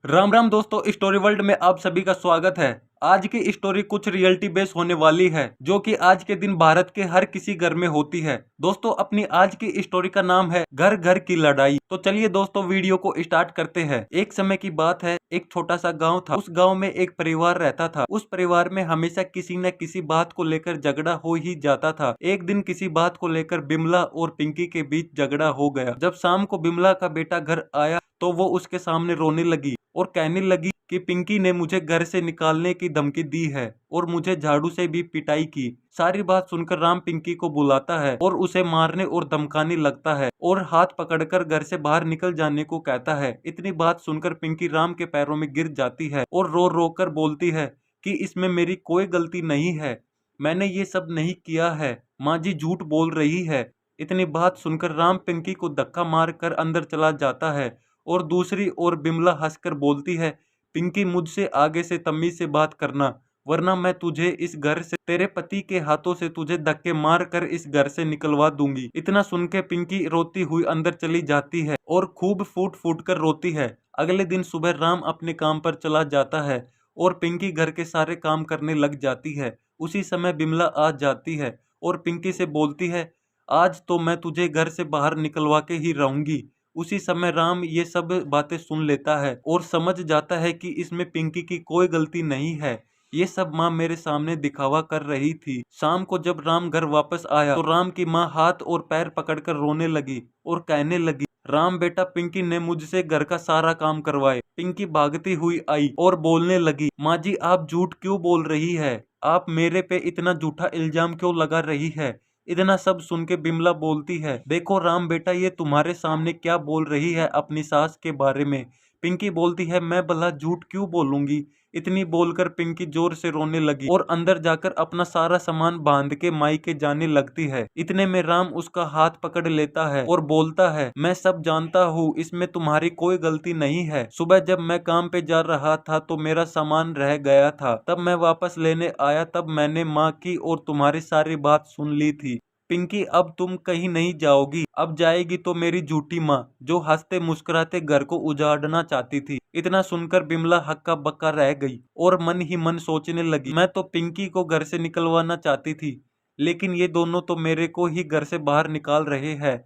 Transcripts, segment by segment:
राम राम दोस्तों, story world में आप सभी का स्वागत है। आज की स्टोरी कुछ रियलिटी बेस होने वाली है जो कि आज के दिन भारत के हर किसी घर में होती है। दोस्तों, अपनी आज की स्टोरी का नाम है घर घर की लड़ाई। तो चलिए दोस्तों, वीडियो को स्टार्ट करते हैं। एक समय की बात है, एक छोटा सा गांव था। उस गांव में एक परिवार रहता था। उस परिवार में हमेशा किसी न किसी बात को लेकर झगड़ा हो ही जाता था। एक दिन किसी बात को लेकर बिमला और पिंकी के बीच झगड़ा हो गया। जब शाम को बिमला का बेटा घर आया तो वो उसके सामने रोने लगी और कहने लगी कि पिंकी ने मुझे घर से निकालने की धमकी दी है और मुझे झाड़ू से भी पिटाई की। सारी बात सुनकर राम पिंकी को बुलाता है और उसे मारने और धमकाने लगता है और हाथ पकड़कर घर से बाहर निकल जाने को कहता है। इतनी बात सुनकर पिंकी राम के पैरों में गिर जाती है और रो रो कर बोलती है कि इसमें मेरी कोई गलती नहीं है, मैंने ये सब नहीं किया है, माँ जी झूठ बोल रही है। इतनी बात सुनकर राम पिंकी को धक्का मार कर अंदर चला जाता है और दूसरी ओर बिमला हंसकर बोलती है, पिंकी मुझसे आगे से तमीज से बात करना, वरना मैं तुझे इस घर से, तेरे पति के हाथों से तुझे धक्के मार कर इस घर से निकलवा दूंगी। इतना सुन के पिंकी रोती हुई अंदर चली जाती है और खूब फूट फूट कर रोती है। अगले दिन सुबह राम अपने काम पर चला जाता है और पिंकी घर के सारे काम करने लग जाती है। उसी समय बिमला आ जाती है और पिंकी से बोलती है, आज तो मैं तुझे घर से बाहर निकलवा के ही रहूंगी। उसी समय राम ये सब बातें सुन लेता है और समझ जाता है कि इसमें पिंकी की कोई गलती नहीं है, ये सब माँ मेरे सामने दिखावा कर रही थी। शाम को जब राम घर वापस आया तो राम की माँ हाथ और पैर पकड़कर रोने लगी और कहने लगी, राम बेटा, पिंकी ने मुझसे घर का सारा काम करवाए। पिंकी भागती हुई आई और बोलने लगी, माँ जी आप झूठ क्यों बोल रही है, आप मेरे पे इतना झूठा इल्जाम क्यों लगा रही है। इतना सब सुन के बिमला बोलती है, देखो राम बेटा, ये तुम्हारे सामने क्या बोल रही है अपनी सास के बारे में। पिंकी बोलती है, मैं भला झूठ क्यों बोलूंगी। इतनी बोलकर पिंकी जोर से रोने लगी और अंदर जाकर अपना सारा सामान बांध के मायके जाने लगती है। इतने में राम उसका हाथ पकड़ लेता है और बोलता है, मैं सब जानता हूँ, इसमें तुम्हारी कोई गलती नहीं है। सुबह जब मैं काम पे जा रहा था तो मेरा सामान रह गया था, तब मैं वापस लेने आया, तब मैंने माँ की और तुम्हारी सारी बात सुन ली थी। पिंकी, अब तुम कहीं नहीं जाओगी, अब जाएगी तो मेरी झूठी माँ जो हंसते मुस्कुराते घर को उजाड़ना चाहती थी। इतना सुनकर बिमला हक्का बक्का रह गई और मन ही मन सोचने लगी, मैं तो पिंकी को घर से निकलवाना चाहती थी, लेकिन ये दोनों तो मेरे को ही घर से बाहर निकाल रहे हैं।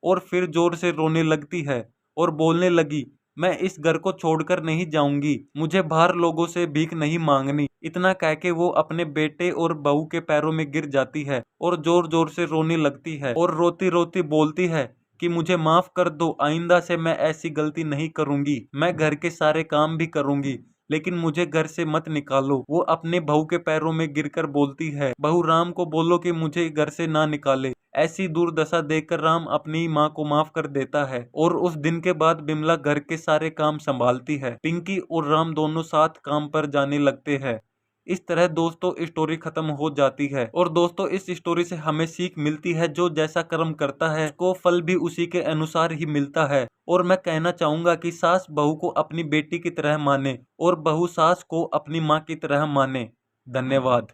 और फिर जोर से रोने लगती है और बोलने लगी, मैं इस घर को छोड़कर नहीं जाऊंगी, मुझे बाहर लोगों से भीख नहीं मांगनी। इतना कह के वो अपने बेटे और बहू के पैरों में गिर जाती है और जोर जोर से रोने लगती है और रोती रोती बोलती है कि मुझे माफ कर दो, आइंदा से मैं ऐसी गलती नहीं करूंगी, मैं घर के सारे काम भी करूंगी, लेकिन मुझे घर से मत निकालो। वो अपने बहू के पैरों में गिरकर बोलती है, बहू राम को बोलो कि मुझे घर से ना निकाले। ऐसी दुर्दशा देखकर राम अपनी माँ को माफ कर देता है और उस दिन के बाद बिमला घर के सारे काम संभालती है। पिंकी और राम दोनों साथ काम पर जाने लगते हैं। इस तरह दोस्तों स्टोरी खत्म हो जाती है। और दोस्तों, इस स्टोरी से हमें सीख मिलती है, जो जैसा कर्म करता है उसको फल भी उसी के अनुसार ही मिलता है। और मैं कहना चाहूंगा कि सास बहू को अपनी बेटी की तरह माने और बहू सास को अपनी माँ की तरह माने। धन्यवाद।